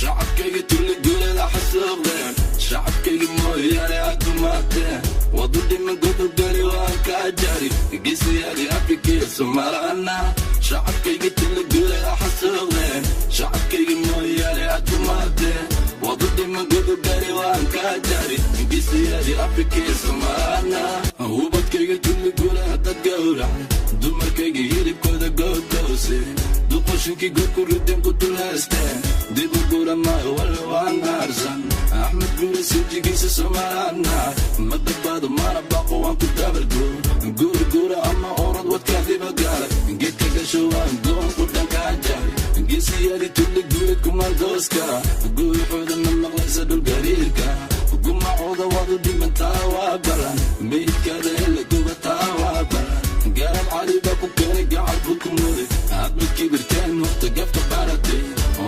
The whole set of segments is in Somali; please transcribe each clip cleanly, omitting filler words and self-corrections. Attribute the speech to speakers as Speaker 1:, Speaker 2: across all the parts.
Speaker 1: shacabkayga tulli guulada xasuuqdeen shacabkayga mooyaane adumaadeen wadu dhiman godogari waan kaa jari geesiyaadii afrikiya soomaalana shacabkayga tulli guulada xasuuqdeen shacabkayga mooyaane adumaadeen wadu dhiman godogari waan kaa jari geesiyaadii afrikiya soomaalana ubadkayga tulli guulada dad gowracay dumarkayga hilibkooda googowse duqoshinkii godku rideen ku dulhaysteen dib u gura maayo walla waan naarsan axmed guure sinjigiisa soomaalana ma badbaado mana baaqo waan ku dabargoor guurguura ama orod wadkaadiba gaalay geedka gasho waan goon ku dhankaa jari geesiyaadii tulli guure kumandooska guuxooda ma maqlaysa dhulgariirka gumacooda wadu dhimantaa waa balan meydkaada hele gubataa waa balan garab cali baa ku keenay gacalku ku muday hadma kibirteen horta gafka baratee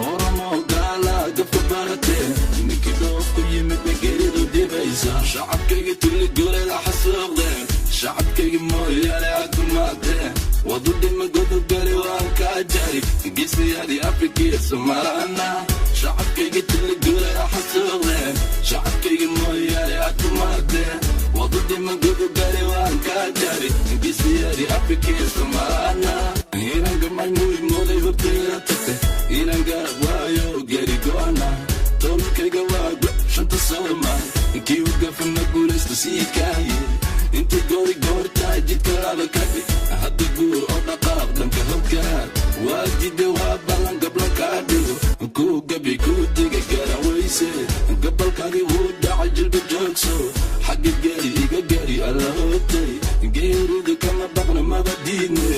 Speaker 1: oramo gaala gafka baratee ninkii dhoof ku yimid bay geeridu dhibaysa shacabkayga tulli guuleeda xasuuqdeen shacabkayga mooyaane adumaadeen wadu dhima godogari waan kaa jari geesiyaadii afrikiya soomaalana shacabkayga tulli guuleeda xasuuqdeen shacabkayga mooyaane adumaadeen wadu dhima godogari waan kaa jari geesiyaadii afrikiya soomaalana inanga maymuy mooday hortayda tagtay inan garab waayo geri go'ana tolkayga waago shanta soomaal inkii u gafana guulaysta sii kaaye inta goori goortaa jidka laba kadhi hadda guur oo dhaqaaq dhanka hoggaad waa jidda waa ballan gablan kaa dhigo kuu gabi kuu diga garan weyse gabalkaagii wuu dhacay jilba joogso xagga geri iga geri alla hootay geeridu kama baqna maba diidne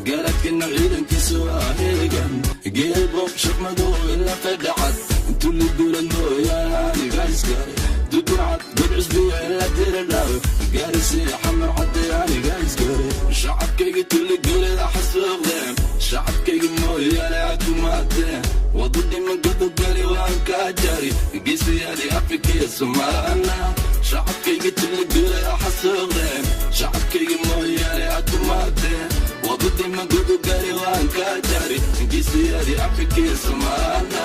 Speaker 1: garadkana ciidankiisa waa heegan geelbob shaqmado ila fedhacad tulli guulad mooyaaniga iskale dudurcad godcusbiya ila diradhaw gaarisiya xamar caddeyaaniga iskale shacabkayga tulli guulada xasuuqdeen shacabkayga mooyaane adumaadeen wadu dhiman godogari waan kaa jari geesiyaadii afrikiya soomaalana shacabkayga tulli guulada xasuuqdeen shacabkayga mooyaane adumaadeen wadu dhiman godogari waan kaa jari geesiyaadii afrikiya soomaalana